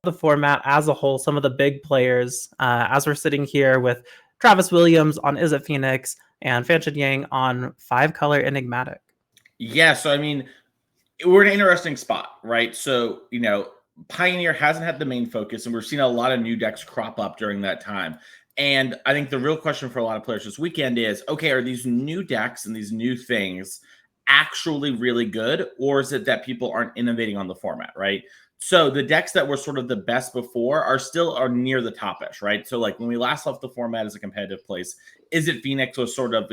the format as a whole, some of the big players, as we're sitting here with Travis Williams on Izzet Phoenix and Fancheng Yang on 5-color Enigmatic? Yeah, so I mean, we're in an interesting spot, right? So, Pioneer hasn't had the main focus, and we're seeing a lot of new decks crop up during that time. And I think the real question for a lot of players this weekend is, okay, are these new decks and these new things actually really good? Or is it that people aren't innovating on the format, right? So the decks that were sort of the best before are near the top-ish, right? So like when we last left the format as a competitive place, Izzet Phoenix was sort of,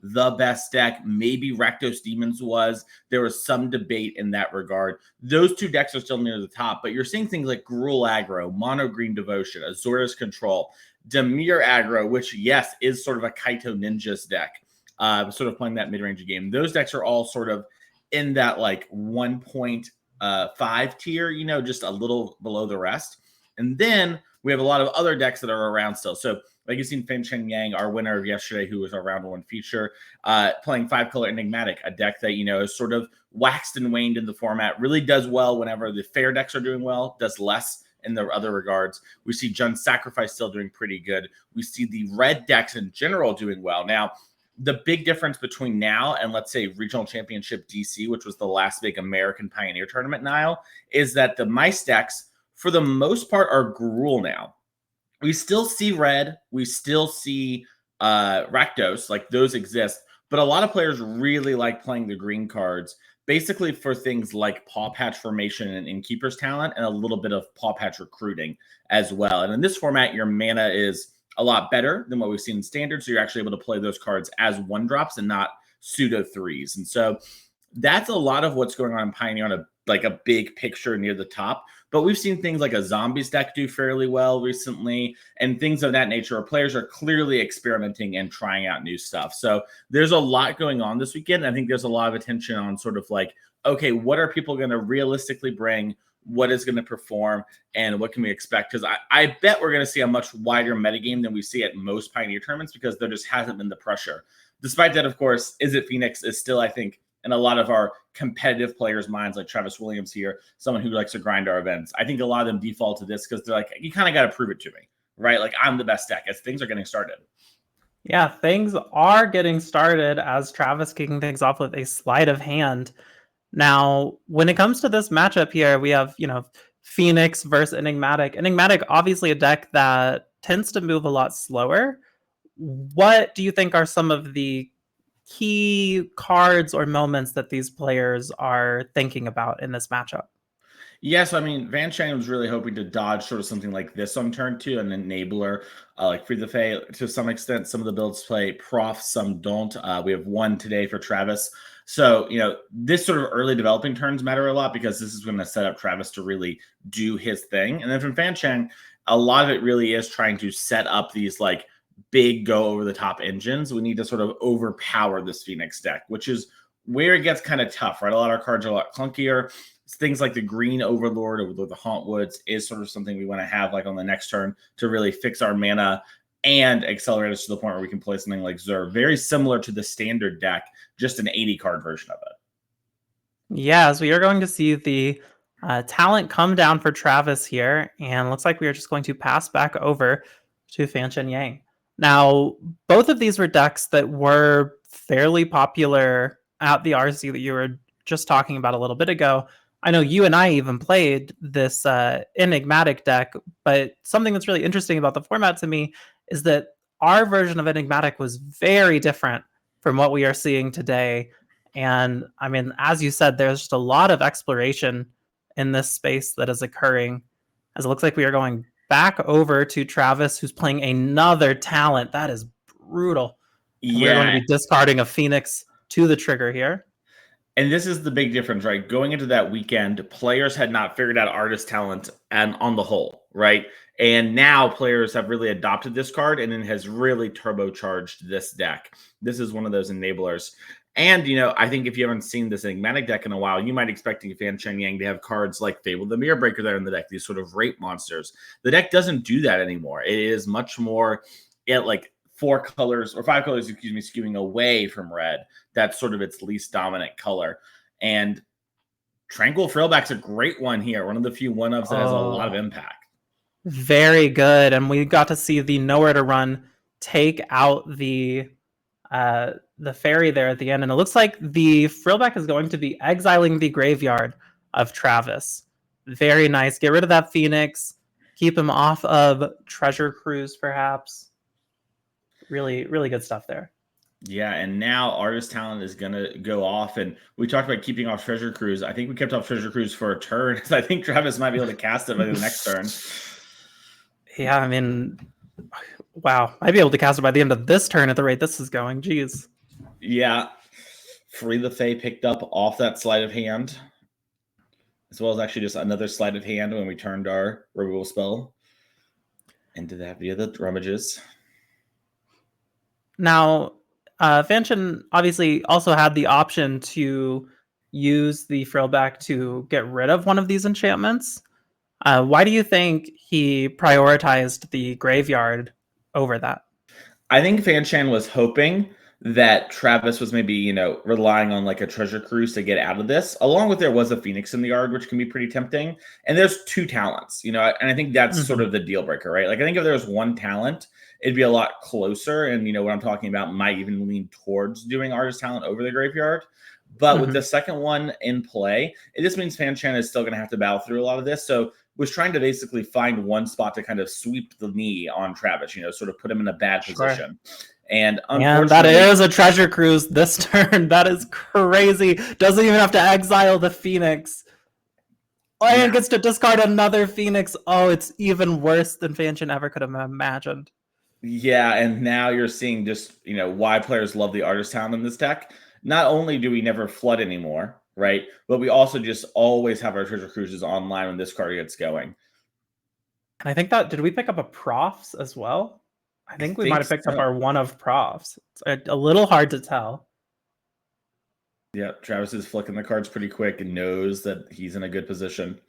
the best deck. Maybe Rakdos Demons was. There was some debate in that regard. Those two decks are still near the top, but you're seeing things like Gruul Aggro, Mono Green Devotion, Azorius Control, Dimir Aggro, which, yes, is sort of a Kaito Ninjas deck, sort of playing that mid-range game. Those decks are all sort of in that like 1.5 tier, just a little below the rest. And then we have a lot of other decks that are around still. So like you've seen Fancheng Yang, our winner of yesterday, who was our round one feature, playing 5-color Enigmatic, a deck that, is sort of waxed and waned in the format, really does well whenever the fair decks are doing well, does less in the other regards. We see Jund Sacrifice still doing pretty good. We see the red decks in general doing well. Now, the big difference between now and, let's say, Regional Championship DC, which was the last big American Pioneer tournament, Niall, is that the mice decks, for the most part, are Gruul now. We still see red. We still see Rakdos. Like, those exist. But a lot of players really like playing the green cards, basically for things like Paw Patch formation and Innkeeper's Talent, and a little bit of Paw Patch recruiting as well. And in this format, your mana is a lot better than what we've seen in Standard. So you're actually able to play those cards as 1-drops and not pseudo 3s. And so that's a lot of what's going on in Pioneer on a big picture near the top. But we've seen things like a Zombies deck do fairly well recently, and things of that nature where players are clearly experimenting and trying out new stuff. So there's a lot going on this weekend. I think there's a lot of attention on sort of like, okay, what are people going to realistically bring? What is going to perform? And what can we expect? Because I bet we're going to see a much wider metagame than we see at most Pioneer tournaments, because there just hasn't been the pressure. Despite that, of course, Izzet Phoenix is still, I think, in a lot of our competitive players' minds, like Travis Williams here, someone who likes to grind our events. I think a lot of them default to this because they're like, you kind of got to prove it to me, right? Like, I'm the best deck as things are getting started. Yeah, things are getting started as Travis kicking things off with a sleight of hand. Now, when it comes to this matchup here, we have, Phoenix versus Enigmatic. Enigmatic, obviously a deck that tends to move a lot slower. What do you think are some of the key cards or moments that these players are thinking about in this matchup? Yes, I mean, Fancheng was really hoping to dodge sort of something like this on turn 2, an enabler, like Free the Fae. To some extent, some of the builds play Prof, some don't. We have one today for Travis. So, this sort of early developing turns matter a lot, because this is going to set up Travis to really do his thing. And then from Fancheng, a lot of it really is trying to set up these like big go over the top engines. We need to sort of overpower this Phoenix deck, which is where it gets kind of tough, right? A lot of our cards are a lot clunkier. Things like the Green Overlord or the Hauntwoods is sort of something we want to have like on the next turn to really fix our mana and accelerate us to the point where we can play something like Zur, very similar to the Standard deck, just an 80 card version of it. Yeah, so we are going to see the talent come down for Travis here, and looks like we are just going to pass back over to Fancheng Yang. Now, both of these were decks that were fairly popular at the RC that you were just talking about a little bit ago. I know you and I even played this Enigmatic deck, but something that's really interesting about the format to me is that our version of Enigmatic was very different from what we are seeing today. And I mean, as you said, there's just a lot of exploration in this space that is occurring, as it looks like we are going back over to Travis, who's playing another talent. That is brutal. And we're going to be discarding a Phoenix to the trigger here. And this is the big difference, right? Going into that weekend, players had not figured out Artist Talent and on the whole, right? And now players have really adopted this card, and it has really turbocharged this deck. This is one of those enablers. And, I think if you haven't seen this Enigmatic deck in a while, you might expect Fancheng Yang to have cards like Fable the Mirror Breaker there in the deck, these sort of rape monsters. The deck doesn't do that anymore. It is much more like 4 colors or 5 colors, skewing away from red. That's sort of its least dominant color. And Tranquil Frillback's a great one here. One of the few one-ups that has a lot of impact. Very good. And we got to see the Nowhere to Run take out the fairy there at the end. And it looks like the Frillback is going to be exiling the graveyard of Travis. Very nice. Get rid of that Phoenix. Keep him off of Treasure Cruise, perhaps. Really, really good stuff there. Yeah, and now Artist Talent is going to go off. And we talked about keeping off Treasure Cruise. I think we kept off Treasure Cruise for a turn. I think Travis might be able to cast it by the next turn. Yeah, I mean, wow. Might be able to cast it by the end of this turn at the rate this is going. Jeez. Yeah. Free the Fae picked up off that sleight of hand, as well as actually just another sleight of hand when we turned our removal spell into that via the Rummages. Now, Fanchon obviously also had the option to use the Frillback to get rid of one of these enchantments. Why do you think he prioritized the graveyard over that? I think Fanchan was hoping that Travis was maybe, relying on like a Treasure Cruise to get out of this. Along with there was a Phoenix in the yard, which can be pretty tempting. And there's 2 talents, and I think that's sort of the deal breaker, right? Like I think if there was 1 talent, it'd be a lot closer. And what I'm talking about might even lean towards doing Artist Talent over the graveyard. But with the second one in play, it just means Fanchan is still going to have to battle through a lot of this. So was trying to basically find one spot to kind of sweep the knee on Travis, sort of put him in a bad position. And that is a Treasure Cruise this turn. That is crazy. Doesn't even have to exile the Phoenix. And gets to discard another Phoenix. Oh, it's even worse than Fanchon ever could have imagined. Yeah, and now you're seeing just, why players love the Artist Talent in this deck. Not only do we never flood anymore, right? But we also just always have our Treasure Cruises online when this card gets going. And I think did we pick up a Profs as well? I think we might have picked up our one of Profs. It's a little hard to tell. Yeah, Travis is flicking the cards pretty quick and knows that he's in a good position.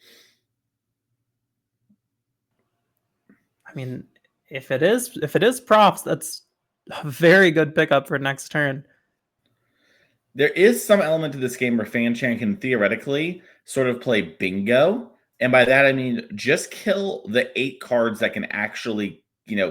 I mean, if it is Profs, that's a very good pickup for next turn. There is some element to this game where Fanchan can theoretically sort of play bingo. And by that, I mean, just kill the 8 cards that can actually,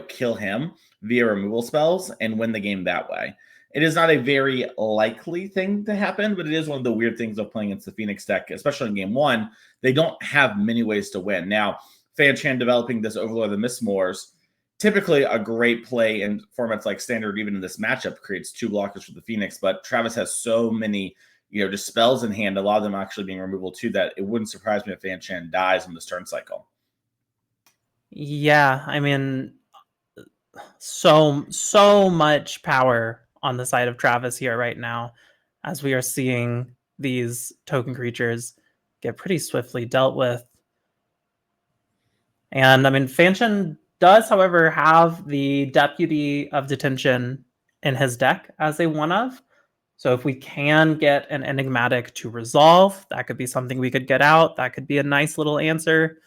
kill him via removal spells and win the game that way. It is not a very likely thing to happen, but it is one of the weird things of playing against the Phoenix deck, especially in game 1. They don't have many ways to win. Now, Fanchan developing this Overlord of the Mistmoors, typically a great play in formats like Standard, even in this matchup, creates 2 blockers for the Phoenix, but Travis has so many, just spells in hand, a lot of them actually being removable too, that it wouldn't surprise me if Fanchan dies in this turn cycle. Yeah, I mean, so much power on the side of Travis here right now, as we are seeing these token creatures get pretty swiftly dealt with. And I mean, Fanchon does, however, have the Deputy of Detention in his deck as a one-of. So if we can get an Enigmatic to resolve, that could be something we could get out. That could be a nice little answer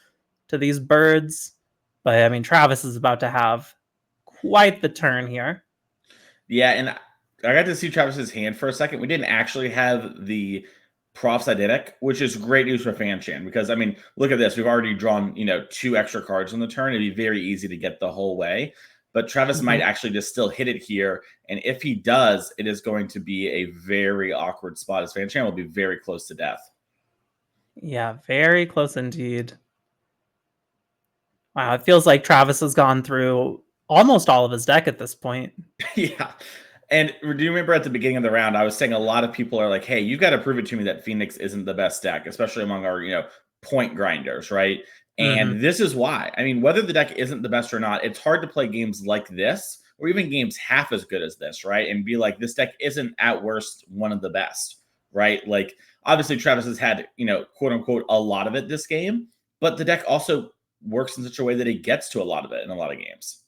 to these birds. But I mean, Travis is about to have quite the turn here. Yeah, and I got to see Travis's hand for a second. We didn't actually have the Profs Eidetic, which is great news for Fanchan, because, I mean, look at this. We've already drawn, 2 extra cards on the turn. It'd be very easy to get the whole way. But Travis might actually just still hit it here. And if he does, it is going to be a very awkward spot, as Fanchan will be very close to death. Yeah, very close indeed. Wow, it feels like Travis has gone through almost all of his deck at this point. Yeah. And do you remember at the beginning of the round, I was saying a lot of people are like, hey, you've got to prove it to me that Phoenix isn't the best deck, especially among our, point grinders, right? And this is why. I mean, whether the deck isn't the best or not, it's hard to play games like this, or even games half as good as this, right? And be like, this deck isn't at worst one of the best, right? Like, obviously Travis has had, quote unquote, a lot of it this game, but the deck also works in such a way that he gets to a lot of it in a lot of games.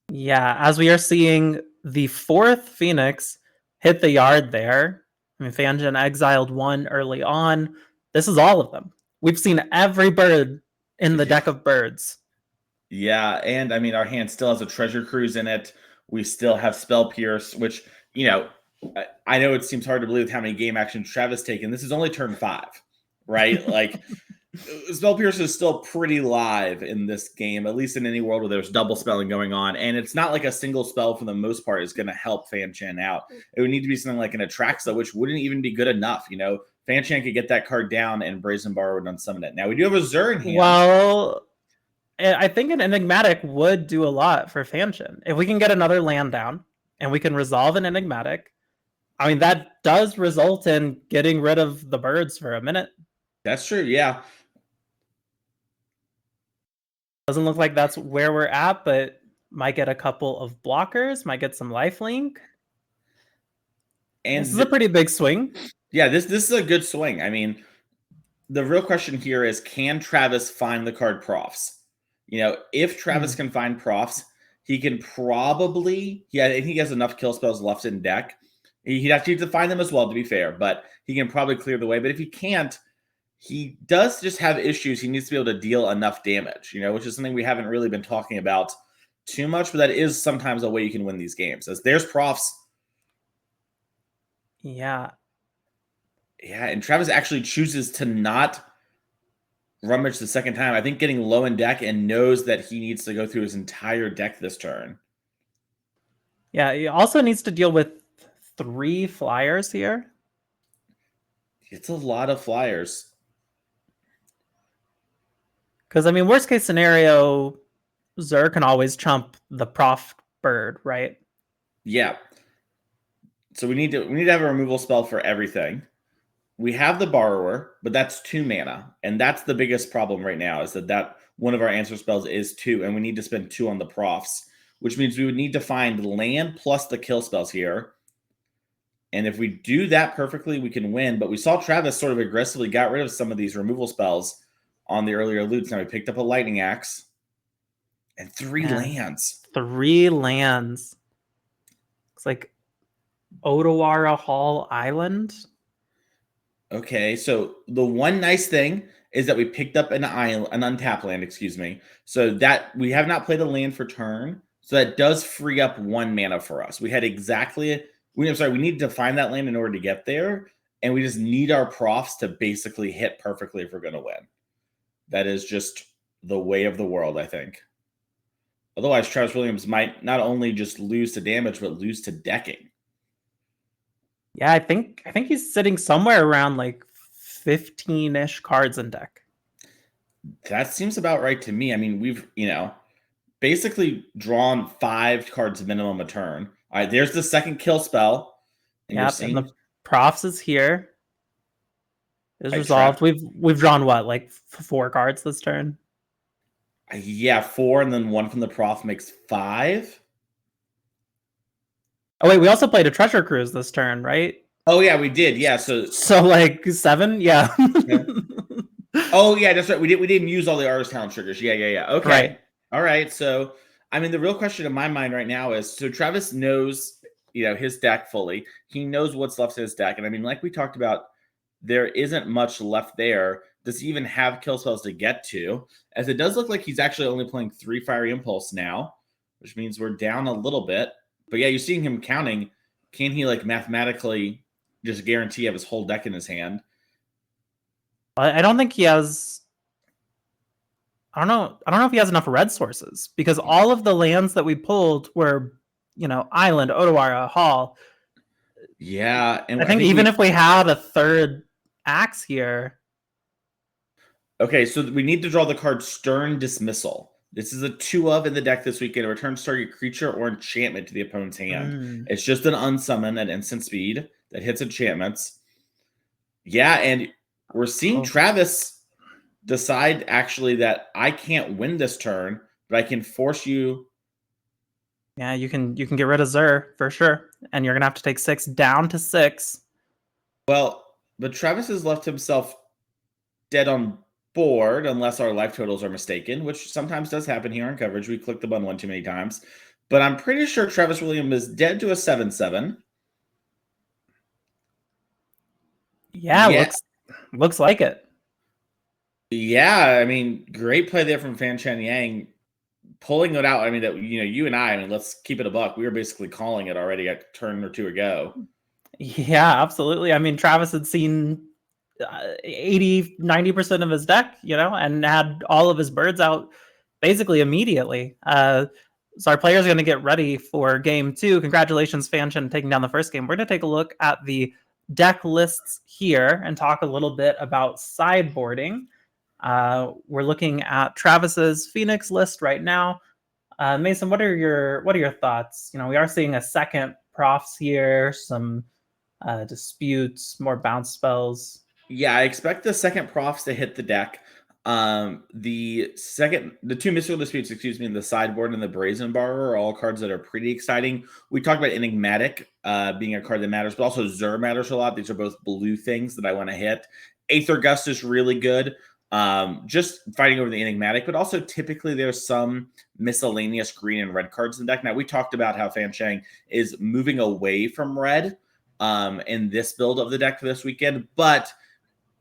Yeah, as we are seeing the 4th Phoenix hit the yard there. I mean, Fanchon exiled 1 early on. This is all of them. We've seen every bird in the deck of birds. Yeah, and I mean, our hand still has a Treasure Cruise in it. We still have Spell Pierce, which, I know it seems hard to believe how many game actions Travis taken. This is only turn 5. right? Like Spell Pierce is still pretty live in this game, at least in any world where there's double spelling going on. And it's not like a single spell for the most part is going to help Fan Chen out. It would need to be something like an Atraxa, which wouldn't even be good enough. You know, Fan Chen could get that card down and Brazen Bar would unsummon it. Now we do have a Zur in hand. Well, I think an Enigmatic would do a lot for Fan Chen. If we can get another land down and we can resolve an Enigmatic, I mean, that does result in getting rid of the birds for a minute. That's true, yeah. Doesn't look like that's where we're at, but might get a couple of blockers, might get some lifelink. And this is a pretty big swing. Yeah, this is a good swing. I mean, the real question here is, can Travis find the card Profs? You know, if Travis can find Profs, he can probably, I think he has enough kill spells left in deck. He'd have to find them as well, to be fair, but he can probably clear the way. But if he can't, he does just have issues. He needs to be able to deal enough damage, you know, which is something we haven't really been talking about too much, but that is sometimes a way you can win these games. As there's Profs. Yeah. Yeah, and Travis actually chooses to not rummage the second time. I think getting low in deck and knows that he needs to go through his entire deck this turn. Yeah, he also needs to deal with 3 flyers here. It's a lot of flyers. Because, I mean, worst case scenario, Zur can always chump the Prof bird, right? Yeah. So we need to have a removal spell for everything. We have the Borrower, but that's 2 mana. And that's the biggest problem right now, is that one of our answer spells is 2, and we need to spend 2 on the Profs, which means we would need to find land plus the kill spells here. And if we do that perfectly, we can win. But we saw Travis sort of aggressively got rid of some of these removal spells on the earlier loots. Now we picked up a Lightning Axe and 3 lands. 3 lands. It's like Odawara Hall Island. Okay, so the one nice thing is that we picked up an untapped land, excuse me. So that we have not played a land for turn. So that does free up 1 mana for us. We had we need to find that land in order to get there. And we just need our Profs to basically hit perfectly if we're going to win. That is just the way of the world, I think. Otherwise, Travis Williams might not only just lose to damage, but lose to decking. Yeah, I think he's sitting somewhere around like 15-ish cards in deck. That seems about right to me. I mean, we've, basically drawn 5 cards minimum a turn. All right, there's the second kill spell. And and the Profs is here. Is resolved. We've drawn what, like 4 cards this turn? Yeah, 4, and then 1 from the Prof makes 5. Oh wait, we also played a Treasure Cruise this turn, right? Oh yeah, we did. Yeah, so like 7, yeah. Oh yeah, that's right. We didn't use all the Artist Talent triggers. Yeah. Okay. Right. All right. So I mean, the real question in my mind right now is, so Travis knows, his deck fully. He knows what's left in his deck, and I mean, like we talked about, there isn't much left there. Does he even have kill spells to get to? As it does look like he's actually only playing 3 Fiery Impulse now, which means we're down a little bit. But yeah, you're seeing him counting. Can he like mathematically just guarantee have his whole deck in his hand? I don't think he has. I don't know if he has enough red sources, because all of the lands that we pulled were, Island, Odawara, Hall. Yeah, and I think even if we had a 3rd axe here. Okay, so we need to draw the card Stern Dismissal. This is a 2 of in the deck this weekend. It returns target creature or enchantment to the opponent's hand. It's just an unsummon at instant speed that hits enchantments. Yeah, and we're seeing Travis decide actually that I can't win this turn, but I can force you. Yeah, you can get rid of Zur for sure, and you're gonna have to take 6 down to 6. Well, but Travis has left himself dead on board unless our life totals are mistaken, which sometimes does happen here on coverage. We clicked the button one too many times, but I'm pretty sure Travis Williams is dead to a 7/7. Yeah. Looks like it. Yeah, I mean, great play there from Fan Chen Yang, pulling it out. I mean, that you and I mean, let's keep it a buck. We were basically calling it already a turn or 2 ago. Yeah, absolutely. I mean, Travis had seen 80-90% of his deck, and had all of his birds out basically immediately. So our players are going to get ready for game 2. Congratulations, Fanchon, taking down the first game. We're going to take a look at the deck lists here and talk a little bit about sideboarding. We're looking at Travis's Phoenix list right now. Mason, what are your thoughts? We are seeing a second Profs here, some disputes, more bounce spells. Yeah, I expect the second Profs to hit the deck. The two mystical disputes, and the sideboard and the Brazen Borrower are all cards that are pretty exciting. We talked about Enigmatic being a card that matters, but also Zur matters a lot. These are both blue things that I want to hit. Aether Gust is really good. Just fighting over the Enigmatic, but also typically there's some miscellaneous green and red cards in the deck. Now, we talked about how Fancheng is moving away from red in this build of the deck for this weekend, but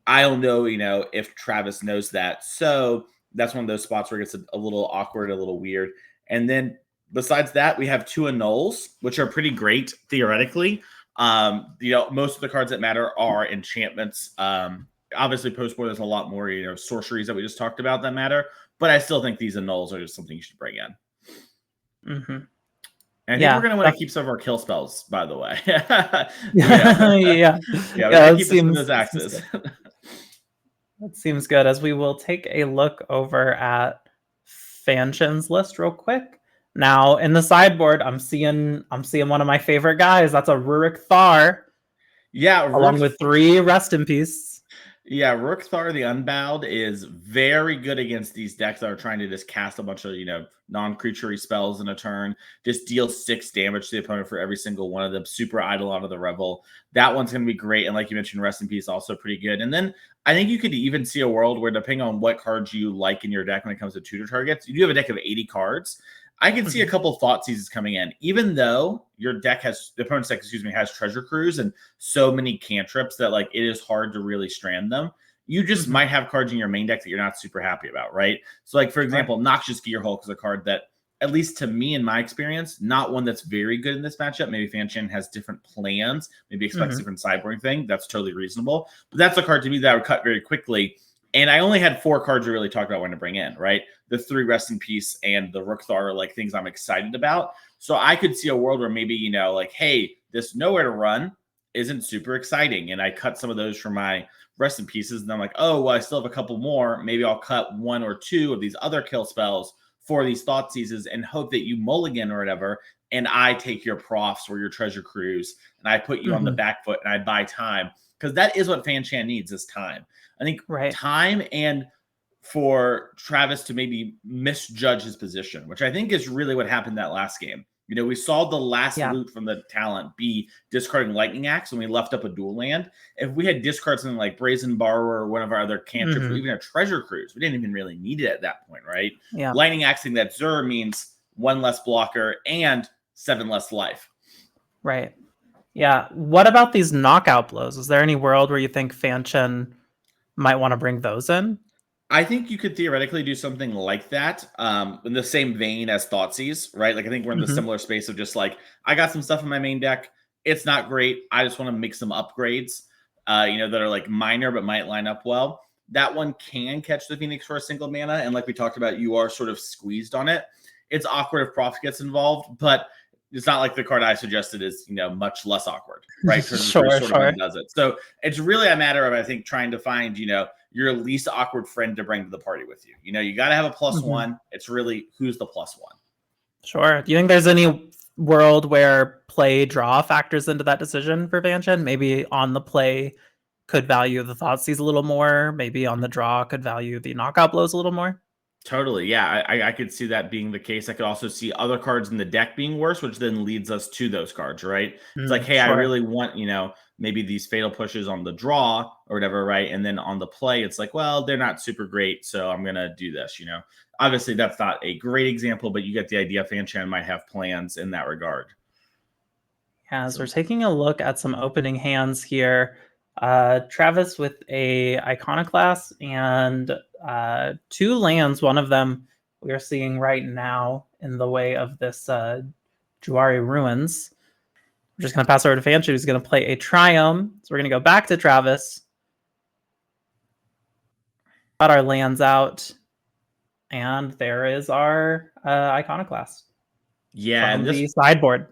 I don't know, if Travis knows that. So that's one of those spots where it gets a little awkward, a little weird. And then besides that, we have 2 Annuls, which are pretty great theoretically. Most of the cards that matter are enchantments. Obviously, post-war, there's a lot more, sorceries that we just talked about that matter. But I still think these Annuls are just something you should bring in. Mm-hmm. And I think we're going to want to keep some of our kill spells, by the way. Yeah, we're keep some of those axes. That seems good. As we will take a look over at Fanchon's list real quick. Now, in the sideboard, I'm seeing one of my favorite guys. That's a Rurik Thar. Yeah, along with 3 Rest in Peace. Yeah, Rurik Thar the Unbowed is very good against these decks that are trying to just cast a bunch of, non-creaturey spells in a turn. Just deal 6 damage to the opponent for every single one of them. Super idle out of the Revel. That one's going to be great. And like you mentioned, Rest in Peace also pretty good. And then I think you could even see a world where, depending on what cards you like in your deck when it comes to tutor targets, you do have a deck of 80 cards. I can see a couple of Thought Seizes coming in, even though the opponent's deck, has Treasure Cruise and so many cantrips that it is hard to really strand them. You just might have cards in your main deck that you're not super happy about, right? So, for example, Noxious Gearhulk is a card that, at least to me in my experience, not one that's very good in this matchup. Maybe Fanchon has different plans, maybe expects different sideboarding thing. That's totally reasonable. But that's a card to me that I would cut very quickly. And I only had 4 cards to really talk about when to bring in, right? The 3 Rest in Peace and the Rurik Thar are things I'm excited about. So I could see a world where maybe, hey, this Nowhere to Run isn't super exciting. And I cut some of those from my Rest in Pieces. And I'm like, oh, well, I still have a couple more. Maybe I'll cut 1 or 2 of these other kill spells for these Thought Seizes and hope that you mulligan or whatever. And I take your Profs or your Treasure Cruise and I put you on the back foot and I buy time. Because that is what Fanchon needs, is time. I think time, and for Travis to maybe misjudge his position, which I think is really what happened that last game. We saw the last loot from the talent be discarding Lightning Axe when we left up a dual land. If we had discarded something like Brazen Borrower or one of our other cantrips, or even a Treasure Cruise, we didn't even really need it at that point, right? Yeah. Lightning Axing that Zur means 1 less blocker and 7 less life. Right. Yeah. What about these knockout blows? Is there any world where you think Fanchon might want to bring those in? I think you could theoretically do something like that, in the same vein as Thoughtseize, right? I think we're in the similar space of just I got some stuff in my main deck. It's not great. I just want to make some upgrades, that are minor but might line up well. That one can catch the Phoenix for a single mana, and like we talked about, you are sort of squeezed on it. It's awkward if Prof gets involved, but it's not like the card I suggested is, much less awkward, right? Sure. Does it. So it's really a matter of, I think, trying to find, your least awkward friend to bring to the party with you. You got to have a +1. It's really who's the +1. Sure. Do you think there's any world where play draw factors into that decision for Fanchon? Maybe on the play could value the Thoughtseize a little more. Maybe on the draw could value the knockout blows a little more. Totally. Yeah, I could see that being the case. I could also see other cards in the deck being worse, which then leads us to those cards, right? It's hey, I really want, maybe these fatal pushes on the draw or whatever, right? And then on the play, it's well, they're not super great, so I'm going to do this, Obviously, that's not a great example, but you get the idea. Fanchon might have plans in that regard. Yeah, so we're taking a look at some opening hands here. Travis with a Iconoclast and 2 lands. One of them we are seeing right now in the way of this Juari Ruins. We're just going to pass over to Fanchon, who's going to play a Triome. So we're going to go back to Travis. Got our lands out, and there is our Iconoclast Yeah, from and the sideboard.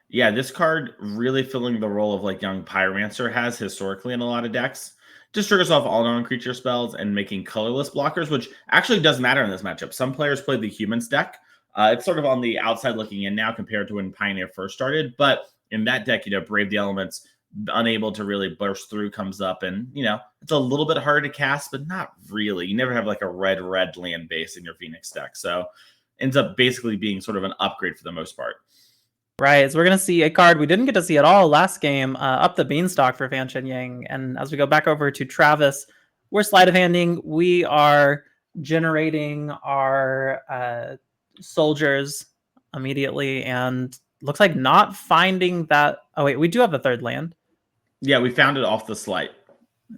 yeah, this card really filling the role of like Young Pyromancer has historically in a lot of decks. Just triggers off all non-creature spells and making colorless blockers, which actually does matter in this matchup. Some players play the Humans deck. It's sort of on the outside looking in now compared to when Pioneer first started. But in that deck, Brave the Elements, unable to really burst through, comes up, and it's a little bit harder to cast, but not really. You never have like a red land base in your Phoenix deck, so ends up basically being sort of an upgrade for the most part. Right, so we're going to see a card we didn't get to see at all last game, Up the Beanstalk for Fan Chen Yang. And as we go back over to Travis, we're sleight of handing. We are generating our soldiers immediately, and looks like not finding that. Oh, wait, we do have a third land. Yeah, we found it off the sleight.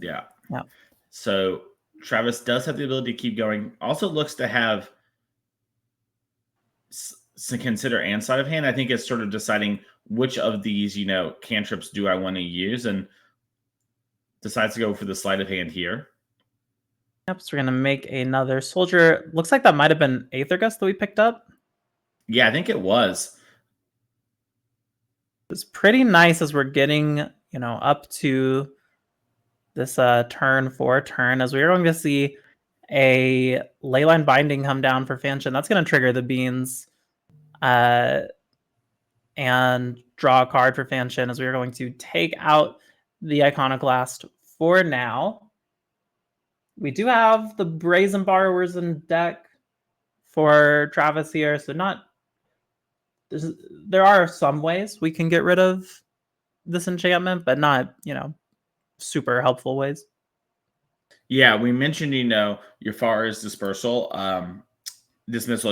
Yeah. Yeah. So Travis does have the ability to keep going. Also looks to have to consider and sleight of hand. I think it's sort of deciding which of these, cantrips do I want to use, and decides to go for the sleight of hand here. Yep, so we're going to make another soldier. Looks like that might have been Aethergust that we picked up. Yeah, I think it was. It's pretty nice as we're getting, up to this turn 4 turn, as we're going to see a Leyline Binding come down for Fan Chen. That's going to trigger the beans and draw a card for Fan Chen, as we are going to take out the Iconoclast for now. We do have the Brazen Borrowers in deck for Travis here, so there are some ways we can get rid of this enchantment, but not, super helpful ways. Yeah, we mentioned, Yafara's dismissal,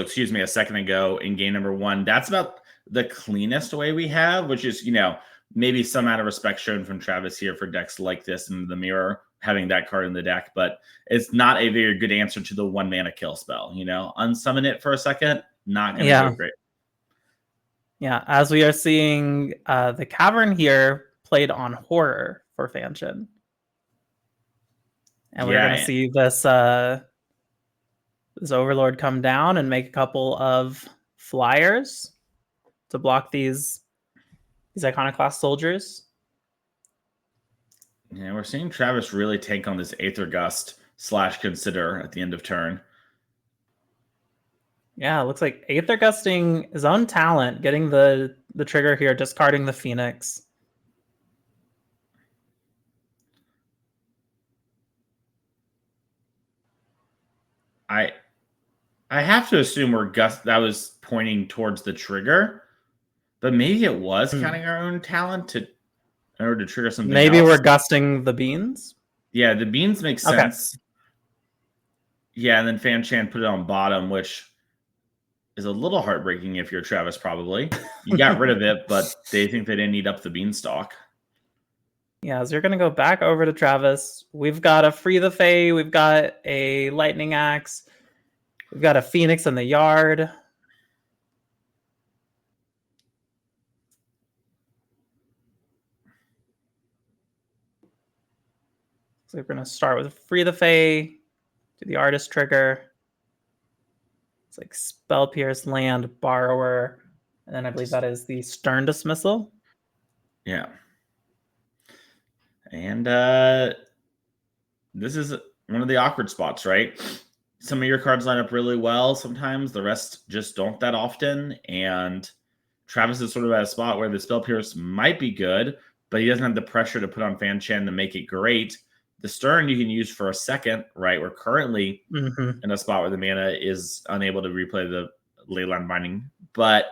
a second ago in game number 1. That's about the cleanest way we have, which is, maybe some amount of respect shown from Travis here for decks like this in the mirror, having that card in the deck, but it's not a very good answer to the 1 mana kill spell. Unsummon it for a second, not going to go great. Yeah, as we are seeing the Cavern here played on Horror for Fan Chen. And we're going to see this this Overlord come down and make a couple of flyers to block these Iconoclast soldiers. Yeah, we're seeing Travis really take on this Aethergust / Consider at the end of turn. Yeah, it looks like Aethergusting his own talent, getting the trigger here, discarding the Phoenix. I have to assume that was pointing towards the trigger, but maybe it was counting our own talent in order to trigger something. Maybe else. We're gusting the beans. Yeah, the beans make sense. Okay. Yeah, and then Fan Chen put it on bottom, which is a little heartbreaking if you're Travis. Probably you got rid of it, but they think they didn't need Up the Beanstalk. Yeah, so you're going to go back over to Travis. We've got a Free the Fae. We've got a Lightning Axe. We've got a Phoenix in the yard. So we're going to start with Free the Fae, do the Artist trigger. It's like Spell Pierce, Land, Borrower. And then I believe that is the Stern Dismissal. Yeah. And this is one of the awkward spots, right? Some of your cards line up really well. Sometimes the rest just don't that often. And Travis is sort of at a spot where the Spell Pierce might be good, but he doesn't have the pressure to put on Fan Chen to make it great. The Stern you can use for a second, right? We're currently in a spot where the mana is unable to replay the Leyline Binding, but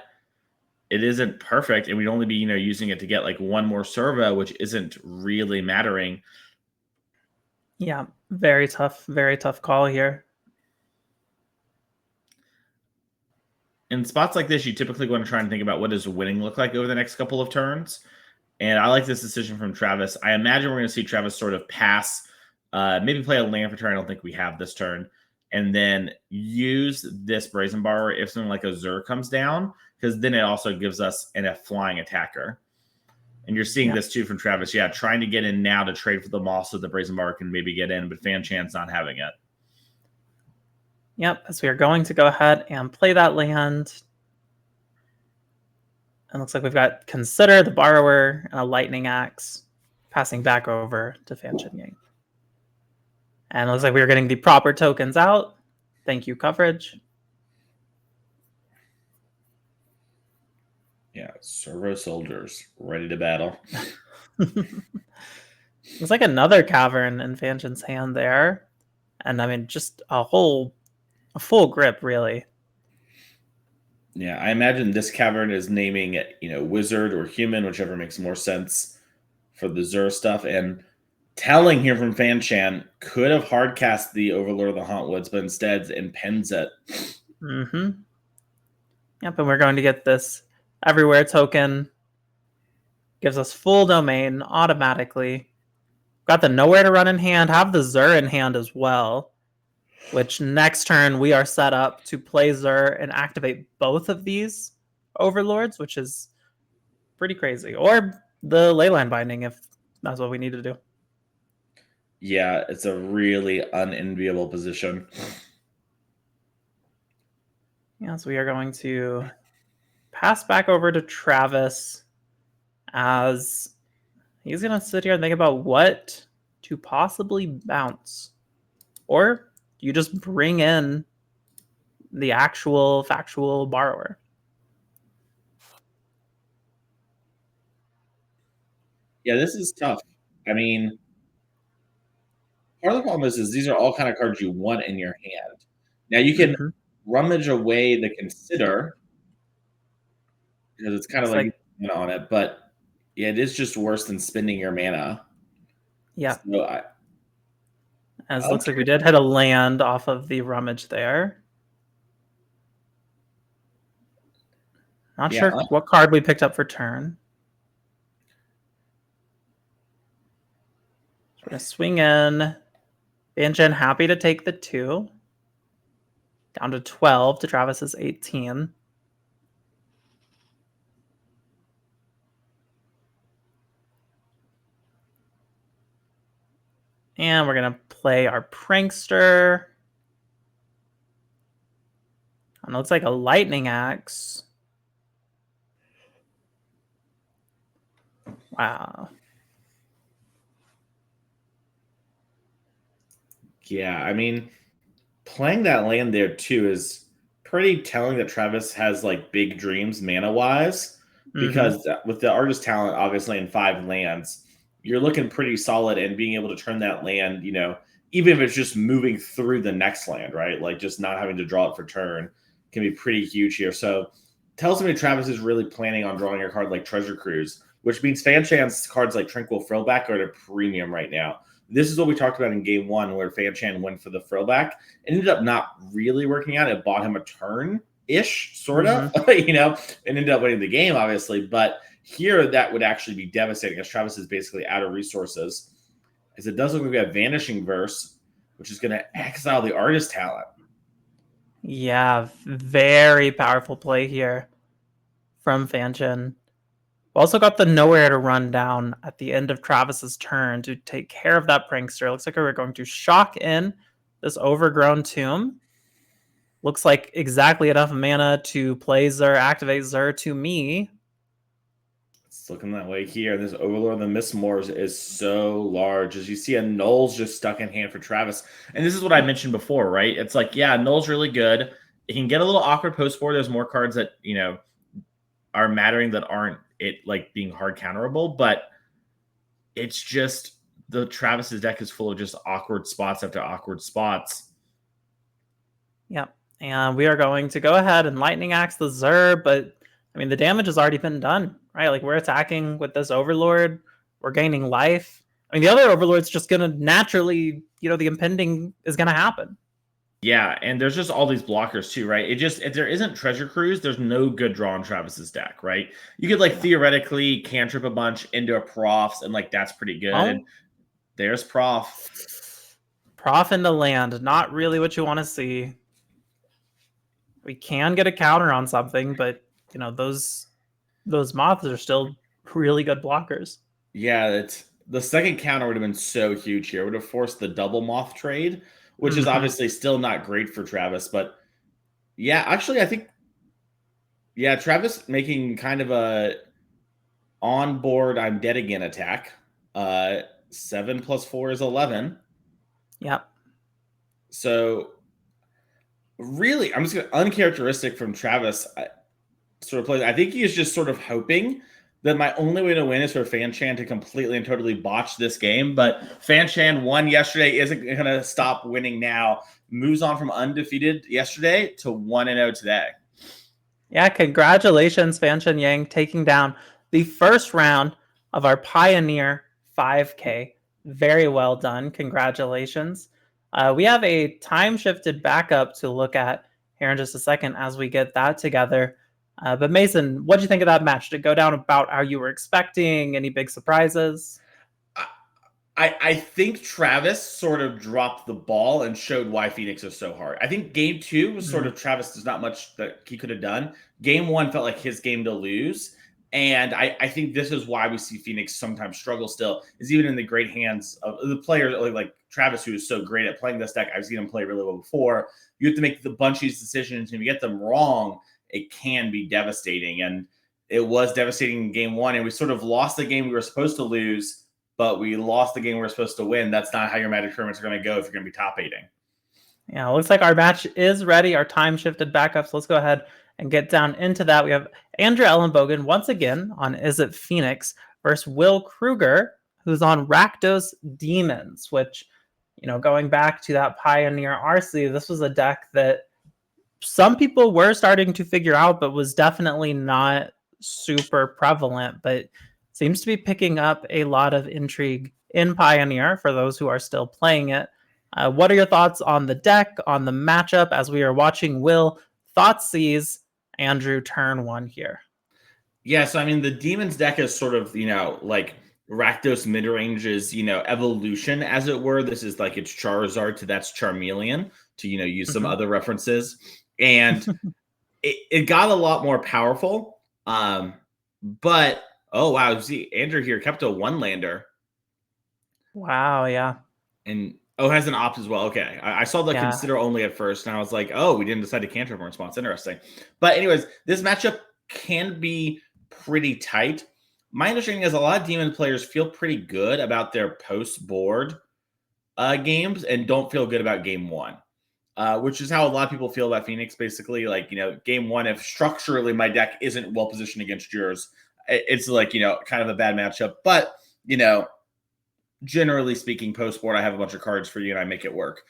it isn't perfect, and we'd only be, using it to get like one more servo, which isn't really mattering. Yeah, very tough call here. In spots like this, you typically want to try and think about what does winning look like over the next couple of turns. And I like this decision from Travis. I imagine we're going to see Travis sort of pass, maybe play a land for turn. I don't think we have this turn. And then use this Brazen Borrower if something like a Zur comes down, because then it also gives us a flying attacker. And you're seeing this too from Travis. Yeah, trying to get in now to trade for the Moss so the Brazen Borrower can maybe get in, but Fan Chan's not having it. Yep, as we are going to go ahead and play that land. And looks like we've got Consider, the Borrower, and a Lightning Axe passing back over to Fan Yang. And it looks like we are getting the proper tokens out. Thank you, coverage. Yeah, servo soldiers ready to battle. Looks like another cavern in Fansion's hand there. And I mean, just a full grip, really. Yeah, I imagine this cavern is naming it, wizard or human, whichever makes more sense for the Zur stuff. And telling here from Fanshan could have hardcast the Overlord of the Hauntwoods, but instead impends it. Mm-hmm. Yep, and we're going to get this everywhere token. Gives us full domain automatically. Got the Nowhere to Run in hand, have the Zur in hand as well. Which next turn we are set up to play Zur and activate both of these Overlords, which is pretty crazy. Or the Leyline Binding if that's what we need to do. Yeah, it's a really unenviable position. Yeah, so we are going to pass back over to Travis as he's going to sit here and think about what to possibly bounce. Or you just bring in the actual factual borrower. Yeah, this is tough. I mean, part of the problem is these are all kind of cards you want in your hand. Now you can rummage away the Consider because it's kind of like on it, but yeah, it is just worse than spending your mana. Yeah. So As looks like we did hit a land off of the rummage there. Not sure what card we picked up for turn. So we're going to swing in. Fanchen happy to take the 2. Down to 12 to Travis's 18. And we're going to play our Prankster. And it looks like a Lightning Axe. Wow. Yeah, I mean, playing that land there too is pretty telling that Travis has like big dreams mana-wise. Because with the Artist Talent, obviously, in 5 lands, you're looking pretty solid and being able to turn that land, even if it's just moving through the next land, right? Like just not having to draw it for turn can be pretty huge here. So tells me Travis is really planning on drawing a card like Treasure Cruise, which means Fanchan's cards like Tranquil Frillback are at a premium right now. This is what we talked about in game 1 where Fanchan went for the Frillback. It ended up not really working out. It bought him a turn ish, sort of, and ended up winning the game, obviously. But here, that would actually be devastating as Travis is basically out of resources. As it does look like we have Vanishing Verse, which is going to exile the Artist Talent. Yeah, very powerful play here from Fanchan. We also got the Nowhere to Run down at the end of Travis's turn to take care of that Prankster. Looks like we're going to shock in this Overgrown Tomb. Looks like exactly enough mana to play Zur, activate Zur to me. It's looking that way here. This Overlord of the Mistmoors is so large. As you see, a Null's just stuck in hand for Travis. And this is what I mentioned before, right? It's like, yeah, Null's really good. It can get a little awkward post-4. There's more cards that, are mattering that aren't it like being hard counterable. But it's just the Travis's deck is full of just awkward spots after awkward spots. Yep. And we are going to go ahead and Lightning Axe the Zur, but I mean, the damage has already been done, right? Like we're attacking with this Overlord, we're gaining life. I mean, the other Overlord's just going to naturally, the impending is going to happen. Yeah, and there's just all these blockers too, right? If there isn't Treasure Cruise, there's no good draw on Travis's deck, right? You could theoretically cantrip a bunch into a Profs, and that's pretty good. And there's Prof. Prof into land, not really what you want to see. We can get a counter on something, but those moths are still really good blockers. Yeah, the second counter would have been so huge here. It would have forced the double moth trade, which is Mhm. obviously still not great for Travis. But yeah, actually, I think Travis making kind of a on board I'm dead again attack. 7 + 4 is 11. Yep. So really, I'm just gonna uncharacteristic from Travis. Sort of plays. I think he is just sort of hoping that my only way to win is for Fan Chan to completely and totally botch this game. But Fan Chan won yesterday, isn't going to stop winning now. Moves on from undefeated yesterday to 1-0 today. Yeah, congratulations, Fan Chen Yang, taking down the first round of our Pioneer 5K. Very well done. Congratulations. We have a time shifted backup to look at here in just a second as we get that together. But Mason, what do you think of that match? Did it go down about how you were expecting? Any big surprises? I think Travis sort of dropped the ball and showed why Phoenix is so hard. I think game 2 was sort of Travis, there's not much that he could have done. Game 1 felt like his game to lose. And I think this is why we see Phoenix sometimes struggle still, is even in the great hands of the players like Travis, who is so great at playing this deck. I've seen him play really well before. You have to make the bunch of these decisions, and if you get them wrong, it can be devastating. And it was devastating in game 1, and we sort of lost the game we were supposed to lose, but we lost the game we're supposed to win. That's not how your Magic tournaments are going to go if you're going to be top 8ing. Yeah, looks like our match is ready. Our time shifted backup. So let's go ahead and get down into that. We have Andrew Ellenbogen once again on Izzet Phoenix versus Will Kruger, who's on Rakdos Demons, which, going back to that Pioneer RC, this was a deck that some people were starting to figure out, but was definitely not super prevalent, but seems to be picking up a lot of intrigue in Pioneer for those who are still playing it. What are your thoughts on the deck, on the matchup, as we are watching Will Thoughtseize Andrew turn 1 here? Yeah, so I mean, the Demons deck is sort of, like Rakdos mid-range's, evolution, as it were. This is like it's Charizard to that's Charmeleon, to, use some other references. And it got a lot more powerful. But, oh, wow, see, Andrew here kept a 1-lander. Wow, yeah. And has an opt as well. Okay. I saw the consider only at first, and I was like, oh, we didn't decide to canter from response. Interesting. But anyways, this matchup can be pretty tight. My understanding is a lot of Demon players feel pretty good about their post-board games and don't feel good about game 1. Which is how a lot of people feel about Phoenix, basically. Like, game 1, if structurally my deck isn't well positioned against yours, it's like, kind of a bad matchup. But, generally speaking, post-board, I have a bunch of cards for you and I make it work.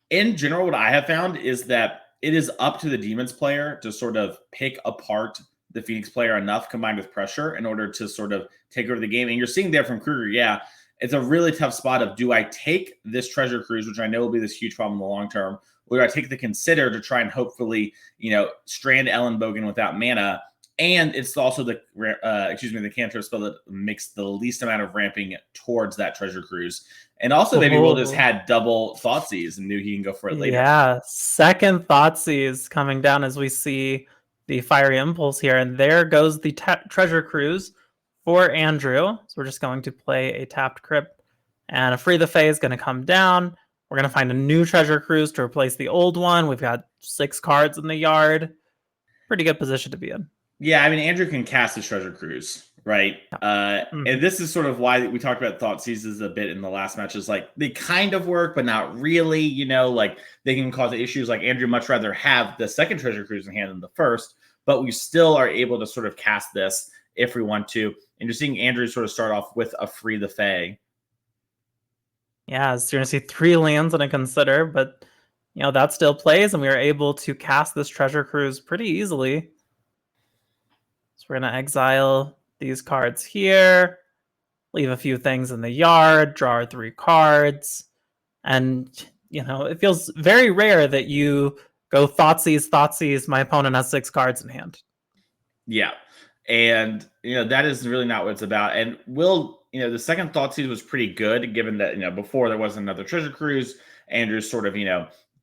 In general, what I have found is that it is up to the Demons player to sort of pick apart the Phoenix player enough combined with pressure in order to sort of take over the game. And you're seeing there from Kruger, it's a really tough spot of, do I take this Treasure Cruise, which I know will be this huge problem in the long term, or do I take the Consider to try and hopefully, strand Ellenbogen without mana? And it's also the cantrip spell that makes the least amount of ramping towards that Treasure Cruise. And also maybe Will just had double Thoughtseize and knew he can go for it later. Yeah, second Thoughtseize coming down as we see the Fiery Impulse here. And there goes the Treasure Cruise for Andrew. So we're just going to play a tapped Crypt. And a Free the Fae is going to come down. We're going to find a new Treasure Cruise to replace the old one. We've got 6 cards in the yard. Pretty good position to be in. Yeah, I mean, Andrew can cast his Treasure Cruise, right? And this is sort of why we talked about Thoughtseizes a bit in the last match. Is like they kind of work, but not really. Like they can cause issues. Like Andrew much rather have the second Treasure Cruise in hand than the first, but we still are able to sort of cast this if we want to. And you're seeing Andrew sort of start off with a Free the Fae. Yeah, so you're going to see 3 lands and a Consider, but that still plays, and we are able to cast this Treasure Cruise pretty easily. So we're going to exile these cards here, leave a few things in the yard, draw our 3 cards, and it feels very rare that you go Thoughtseize, my opponent has 6 cards in hand. Yeah, and that is really not what it's about. And Will, the second Thoughtseize was pretty good, given that before there wasn't another Treasure Cruise. Andrew sort of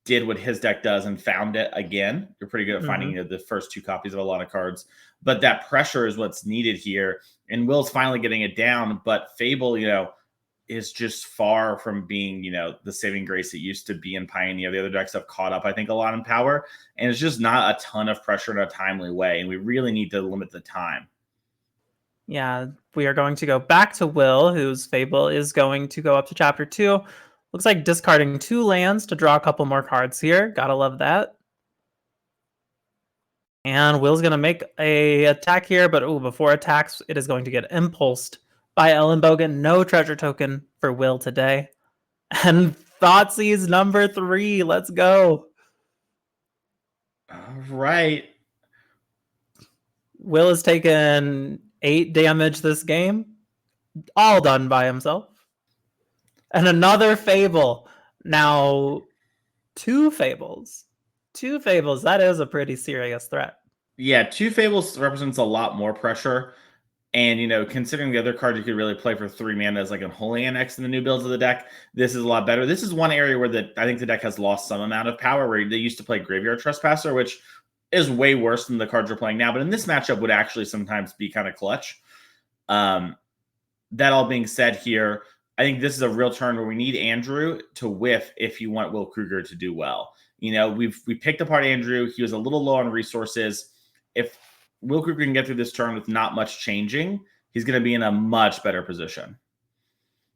did what his deck does and found it again. You're pretty good at finding the first 2 copies of a lot of cards, but that pressure is what's needed here. And Will's finally getting it down. But Fable, is just far from being, the saving grace it used to be in Pioneer. The other decks have caught up, I think, a lot in power, and it's just not a ton of pressure in a timely way. And we really need to limit the time. Yeah, we are going to go back to Will, whose Fable is going to go up to Chapter 2. Looks like discarding 2 lands to draw a couple more cards here. Gotta love that. And Will's going to make a attack here, but before attacks, it is going to get impulsed by Ellenbogen. No treasure token for Will today. And Thoughtseize number 3. Let's go. All right. Will has taken 8 damage this game. All done by himself. And another Fable. Now, 2 Fables. 2 Fables. That is a pretty serious threat. Yeah, 2 Fables represents a lot more pressure. And, considering the other card you could really play for 3 mana as like a Holy Annex in the new builds of the deck, this is a lot better. This is one area where I think the deck has lost some amount of power, where they used to play Graveyard Trespasser, which is way worse than the cards you're playing now. But in this matchup would actually sometimes be kind of clutch. That all being said here, I think this is a real turn where we need Andrew to whiff if you want Will Krueger to do well. We picked apart Andrew. He was a little low on resources. If Will Krueger can get through this turn with not much changing, he's going to be in a much better position.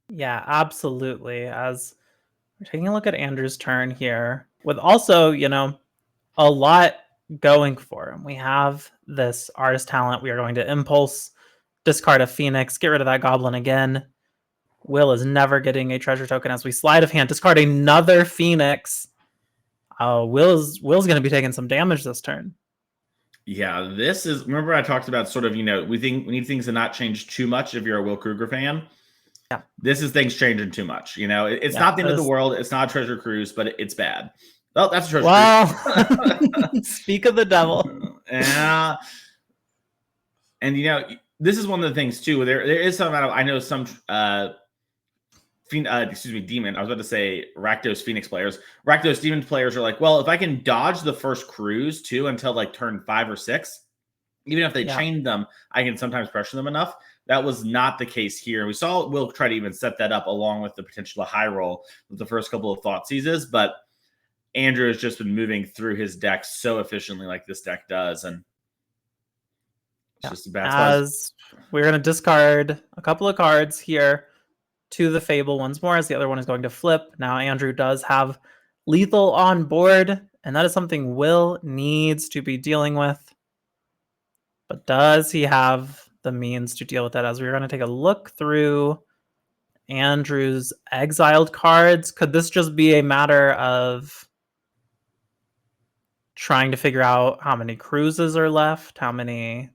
Yeah, absolutely. As we're taking a look at Andrew's turn here, with also, a lot going for him. We have this Artist Talent. We are going to Impulse, discard a Phoenix, get rid of that Goblin again. Will is never getting a treasure token as we Sleight of Hand, discard another Phoenix. Will's going to be taking some damage this turn. Yeah, this is, remember I talked about sort of, we need things to not change too much if you're a Will Krueger fan. Yeah. This is things changing too much. It's not the end of the world. It's not a treasure cruise, but it's bad. Oh, that's a treasure cruise. Speak of the devil. Yeah. And, this is one of the things too. There is some amount of, I know some, Demon. I was about to say Rakdos Phoenix players. Rakdos Demon players are like, well, if I can dodge the first cruise too until like turn 5 or 6, even if they chain them, I can sometimes pressure them enough. That was not the case here. We saw Will try to even set that up along with the potential high roll with the first couple of Thoughtseizes, but Andrew has just been moving through his deck so efficiently like this deck does, and it's just a bad spot. As we're going to discard a couple of cards here to the Fable once more, as the other one is going to flip. Now Andrew does have lethal on board, and that is something Will needs to be dealing with. But does he have the means to deal with that? As we're going to take a look through Andrew's exiled cards, could this just be a matter of trying to figure out how many cruises are left, how many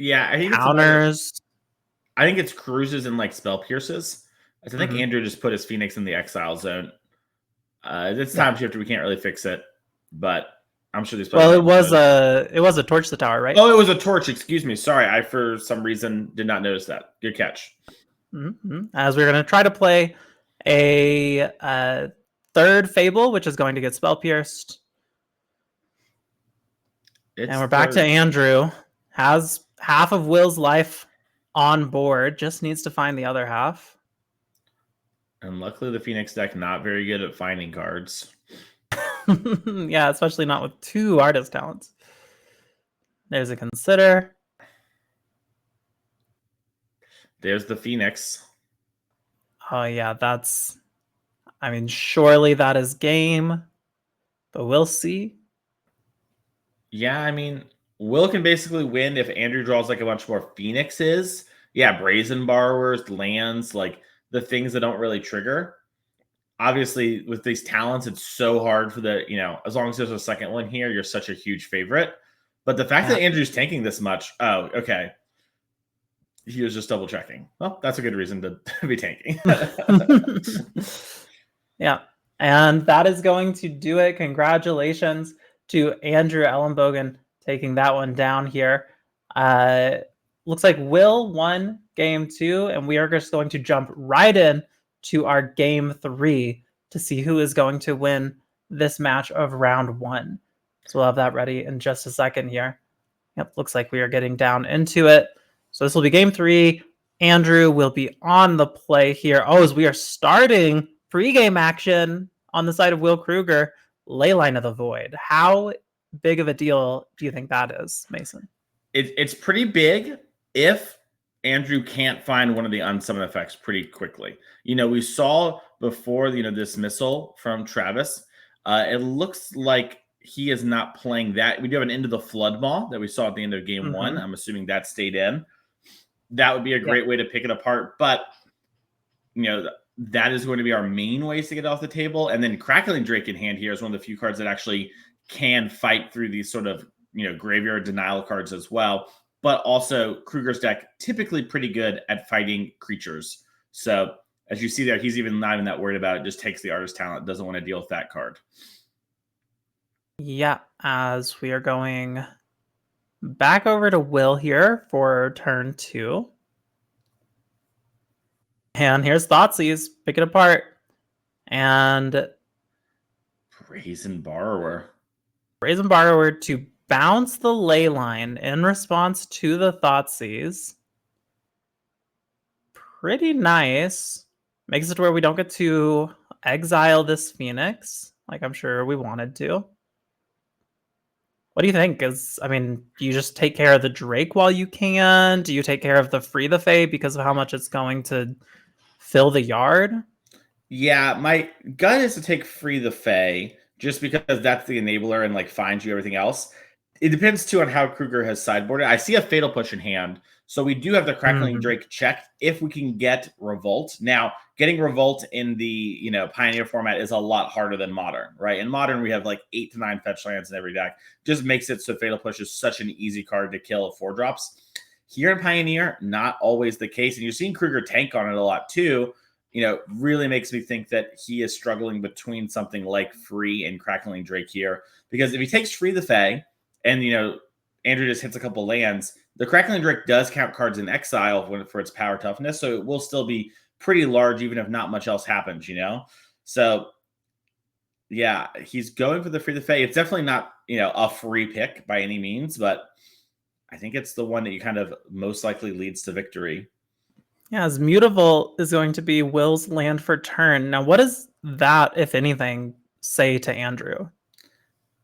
I think counters? I think it's cruises and like spell pierces. I think Andrew just put his Phoenix in the exile zone. It's time shifter. We can't really fix it, but I'm sure these. Well, it was a torch the tower, right? Oh, it was a torch. Excuse me. Sorry, I for some reason did not notice that. Good catch. As we're going to try to play a third Fable, which is going to get spell pierced, and we're back to Andrew. Has half of Will's life on board, just needs to find the other half. And luckily the Phoenix deck not very good at finding cards. Yeah, especially not with 2 Artist Talents. There's a Consider. There's the Phoenix. Oh yeah, surely that is game, but we'll see. Yeah, Will can basically win if Andrew draws like a bunch more Phoenixes. Yeah, Brazen Borrowers, lands, like the things that don't really trigger. Obviously, with these talents, it's so hard for as long as there's a second one here, you're such a huge favorite. But the fact that Andrew's tanking this much, oh, okay. He was just double checking. Well, that's a good reason to be tanking. Yeah, and that is going to do it. Congratulations to Andrew Ellenbogen taking that one down here. Looks like Will won game 2, and we are just going to jump right in to our game 3 to see who is going to win this match of round 1. So we'll have that ready in just a second here. Yep, looks like we are getting down into it. So this will be game 3. Andrew will be on the play here. Oh, as we are starting pregame action on the side of Will Kruger, Leyline of the Void. How big of a deal do you think that is, Mason? It's pretty big if Andrew can't find one of the unsummon effects pretty quickly. We saw before, dismissal from Travis. It looks like he is not playing that. We do have an Into the Flood Maw that we saw at the end of game one. I'm assuming that stayed in. That would be a great way to pick it apart. But, that is going to be our main ways to get off the table. And then Crackling Drake in hand here is one of the few cards that actually can fight through these sort of, graveyard denial cards as well. But also Kruger's deck typically pretty good at fighting creatures. So as you see there, he's even not even that worried about it. Just takes the Artist Talent, doesn't want to deal with that card. Yeah, as we are going back over to Will here for turn 2. And here's Thoughtseize. Pick it apart. And Brazen Borrower. Brazen Borrower to bounce the Leyline in response to the Thoughtseize. Pretty nice. Makes it to where we don't get to exile this Phoenix, like I'm sure we wanted to. What do you think? Do you just take care of the Drake while you can? Do you take care of the Free the Fae because of how much it's going to fill the yard? Yeah, my gut is to take Free the Fae just because that's the enabler and finds you everything else. It depends too on how Kruger has sideboarded. I see a Fatal Push in hand, so we do have the Crackling Drake checked if we can get Revolt. Now, getting Revolt in the Pioneer format is a lot harder than Modern, right? In Modern, we have 8 to 9 fetch lands in every deck. Just makes it so Fatal Push is such an easy card to kill 4-drops. Here in Pioneer, not always the case, and you're seeing Kruger tank on it a lot too. Really makes me think that he is struggling between something like Free and Crackling Drake here, because if he takes Free the Fae, and, Andrew just hits a couple lands, the Crackling Drake does count cards in exile for its power toughness, so it will still be pretty large even if not much else happens, So, yeah, he's going for the Free the Fae. It's definitely not, a free pick by any means, but I think it's the one that you kind of most likely leads to victory. Yeah, as Mutavault is going to be Will's land for turn. Now, what does that, if anything, say to Andrew?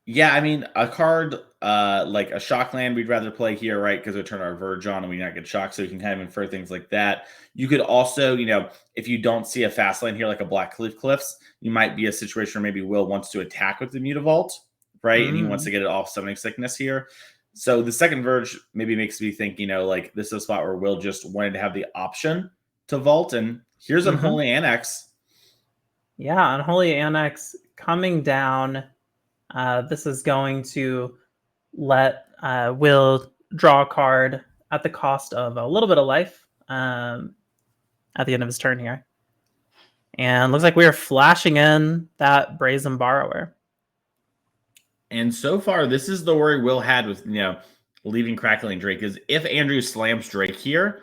Yeah, a card like a shock land we'd rather play here, right? Because we turn our Verge on and we not get shocked, so you can kind of infer things like that. You could also, if you don't see a fast land here like a Black Cliffs, you might be a situation where maybe Will wants to attack with the Mutavault, right? And he wants to get it off Summoning Sickness here. So the second Verge maybe makes me think, this is a spot where Will just wanted to have the option to vault. And here's Unholy Annex. Yeah, Unholy Annex coming down. This is going to let Will draw a card at the cost of a little bit of life at the end of his turn here. And looks like we are flashing in that Brazen Borrower. And so far, this is the worry Will had with, leaving Crackling Drake, is if Andrew slams Drake here,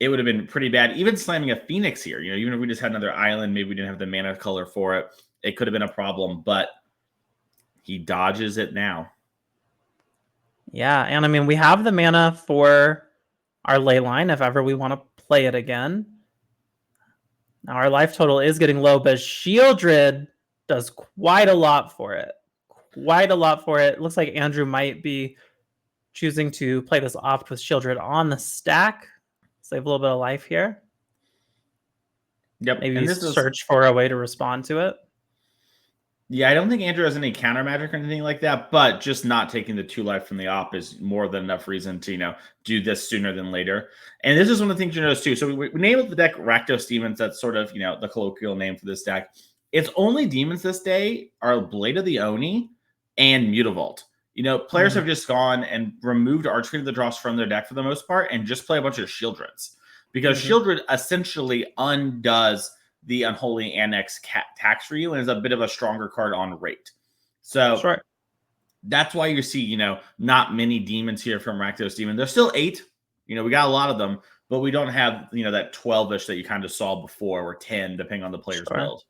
it would have been pretty bad. Even slamming a Phoenix here, even if we just had another island, maybe we didn't have the mana color for it, it could have been a problem, but he dodges it now. Yeah, and we have the mana for our Leyline if ever we want to play it again. Now our life total is getting low, but Shieldred does quite a lot for it. Looks like Andrew might be choosing to play this opt with Shieldred on the stack. Save a little bit of life here. Yep. Maybe search for a way to respond to it. Yeah, I don't think Andrew has any counter magic or anything like that, but just not taking the 2 life from the op is more than enough reason to, do this sooner than later. And this is one of the things you notice too. So we named the deck Rakdos Demons. That's sort of, the colloquial name for this deck. Its only demons this day are Blade of the Oni and Mutavault. Players have just gone and removed Archfiend of the Dross from their deck for the most part and just play a bunch of Shieldreds. Because Shieldred essentially undoes the Unholy Annex tax for you and is a bit of a stronger card on rate. So that's why you see, not many demons here from Rakdos Demon. There's still 8. We got a lot of them, but we don't have, that 12-ish that you kind of saw before, or 10, depending on the player's build.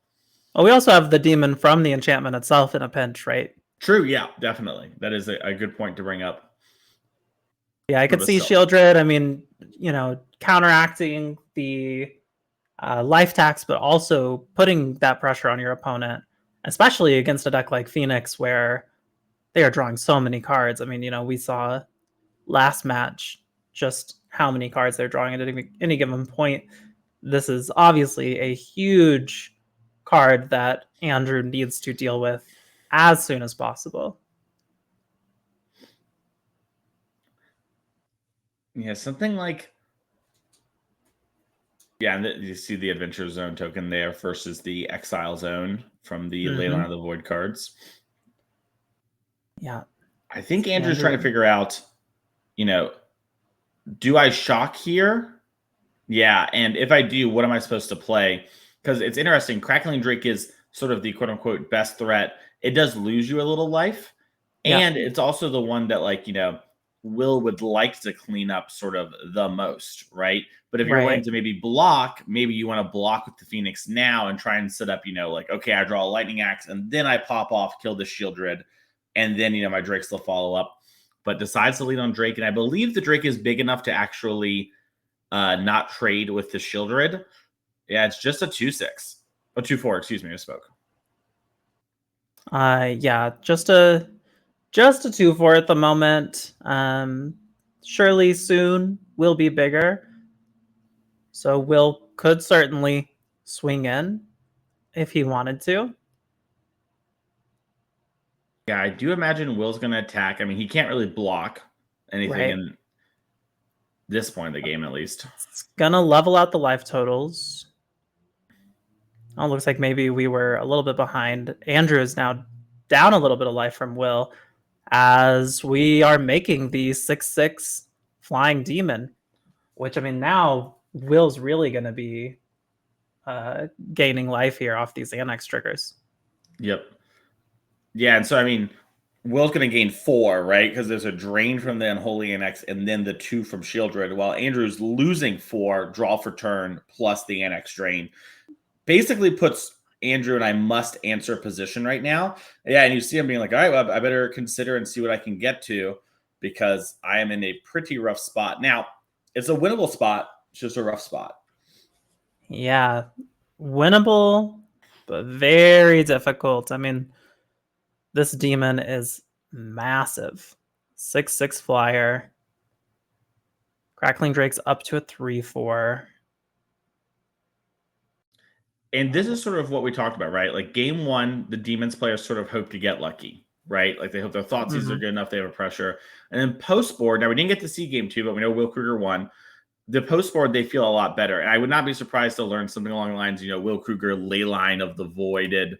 Well, we also have the demon from the enchantment itself in a pinch, right? True, yeah, definitely. That is a good point to bring up. Yeah, I for could the see self. Shieldred. I mean, counteracting the life tax, but also putting that pressure on your opponent, especially against a deck like Phoenix, where they are drawing so many cards. I mean, we saw last match just how many cards they're drawing at any given point. This is obviously a huge card that Andrew needs to deal with as soon as possible. Yeah, something like yeah, and you see the Adventure Zone token there versus the Exile Zone from the Leyline of the Void cards. Yeah, I think Andrew's trying to figure out, do I shock here? Yeah, and if I do, what am I supposed to play? Because it's interesting. Crackling Drake is sort of the quote unquote best threat. It does lose you a little life, and it's also the one that Will would like to clean up sort of the most, right? But if you're wanting to maybe block, maybe you want to block with the Phoenix now and try and set up, okay, I draw a Lightning Axe and then I pop off, kill the Shieldred, and then my Drakes will follow up. But decides to lead on Drake, and I believe the Drake is big enough to actually not trade with the Shieldred. Yeah, it's just a 2/6. A 2/4, excuse me, I spoke. Yeah, just a 2/4 at the moment. Surely soon will be bigger. So Will could certainly swing in if he wanted to. Yeah, I do imagine Will's going to attack. I mean, he can't really block anything in this point of the game, at least. It's gonna level out the life totals. Oh, looks like maybe we were a little bit behind. Andrew is now down a little bit of life from Will as we are making the 6/6 flying demon, which, I mean, now Will's really going to be gaining life here off these Annex triggers. Yep. Yeah, and so, I mean, Will's going to gain 4, right? Because there's a drain from the Unholy Annex and then the 2 from Shieldred, while Andrew's losing 4, draw for turn, plus the Annex drain. Basically puts Andrew and I must answer position right now. Yeah, and you see him being like, all right, well, I better consider and see what I can get to because I am in a pretty rough spot. Now, it's a winnable spot. It's just a rough spot. Yeah, winnable, but very difficult. I mean, this demon is massive. 6/6 flyer. Crackling Drake's up to a 3/4. And this is sort of what we talked about, right? Like game 1, the Demons players sort of hope to get lucky, right? Like they hope their Thoughtseize are good enough, they have a pressure. And then post board, now we didn't get to see game 2, but we know Will Kruger won. The post board, they feel a lot better. And I would not be surprised to learn something along the lines, Will Kruger, Leyline of the Voided,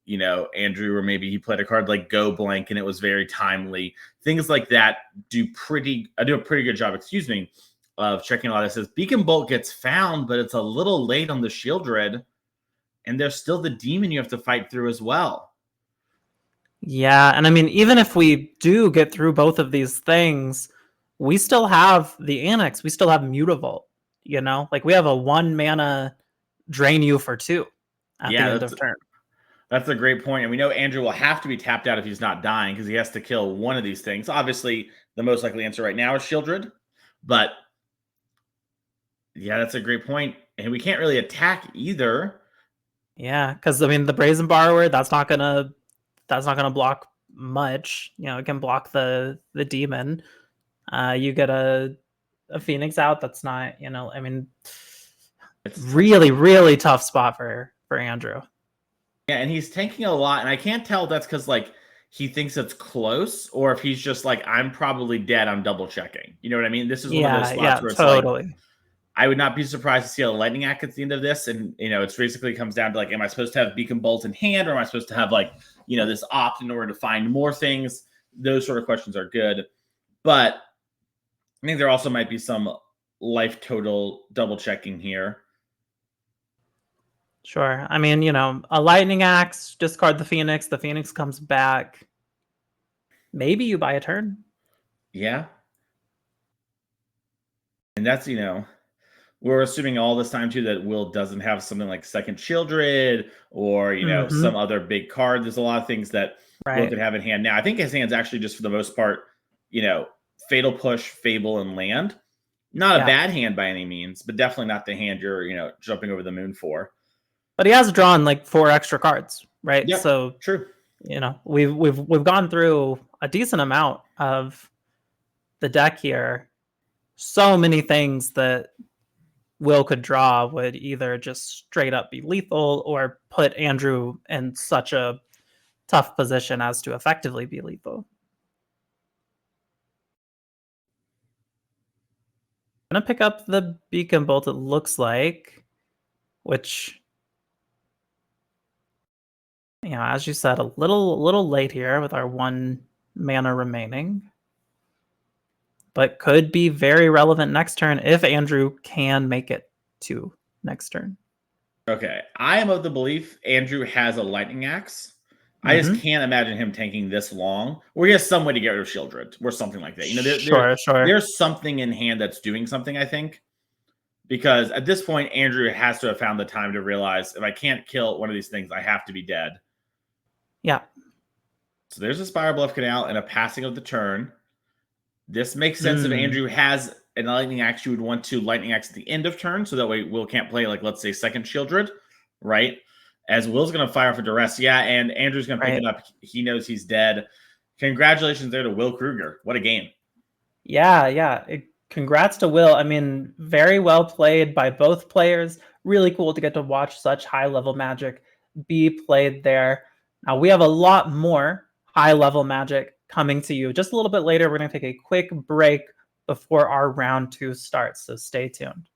Andrew, or maybe he played a card like Go Blank and it was very timely. Things like that do a pretty good job, of checking a lot of this. Beacon Bolt gets found, but it's a little late on the Shieldred. And there's still the demon you have to fight through as well. Yeah, and I mean, even if we do get through both of these things, we still have the Annex. We still have Mutavault, Like, we have a 1 mana drain you for 2 at the end of turn. That's a great point. And we know Andrew will have to be tapped out if he's not dying because he has to kill one of these things. Obviously, the most likely answer right now is Shieldred. But, yeah, that's a great point. And we can't really attack either. Yeah, because I mean the Brazen Borrower, that's not gonna block much. It can block the demon. You get a Phoenix out. That's not. I mean, it's really really tough spot for Andrew. Yeah, and he's tanking a lot, and I can't tell if that's because he thinks it's close, or if he's just like, I'm probably dead. I'm double checking. You know what I mean? This is one of those spots where it's totally. I would not be surprised to see a Lightning Axe at the end of this. And, it's basically comes down to am I supposed to have Beacon Bolt in hand, or am I supposed to have this opt in order to find more things? Those sort of questions are good. But I think there also might be some life total double checking here. Sure. I mean, a Lightning Axe, discard the Phoenix. The Phoenix comes back. Maybe you buy a turn. Yeah. And that's, we're assuming all this time too that Will doesn't have something like second Shieldred or some other big card. There's a lot of things that Will could have in hand. Now I think his hand's actually just for the most part, Fatal Push, Fable, and Land. Not a Yeah. bad hand by any means, but definitely not the hand you're, jumping over the moon for. But he has drawn like 4 extra cards, right? Yep, So true. we've gone through a decent amount of the deck here. So many things that Will could draw would either just straight up be lethal or put Andrew in such a tough position as to effectively be lethal. I'm gonna pick up the Beacon Bolt, it looks like, which, as you said, a little late here with our 1 mana remaining, but could be very relevant next turn if Andrew can make it to next turn. Okay, I am of the belief Andrew has a Lightning Axe. I just can't imagine him taking this long, or he has some way to get rid of Shieldred, or something like that. Sure. There's something in hand that's doing something, I think. Because at this point, Andrew has to have found the time to realize, if I can't kill one of these things, I have to be dead. Yeah. So there's a Spire Bluff Canal and a passing of the turn. This makes sense if Andrew has a Lightning Axe, you would want to Lightning Axe at the end of turn, so that way Will can't play, like, let's say, second Shieldred, right? As Will's going to fire for Duress. Yeah, and Andrew's going to pick it up. He knows he's dead. Congratulations there to Will Kruger. What a game. Yeah. Congrats to Will. I mean, very well played by both players. Really cool to get to watch such high-level Magic be played there. Now, we have a lot more high-level Magic coming to you. Just a little bit later, we're going to take a quick break before our round 2 starts, so stay tuned.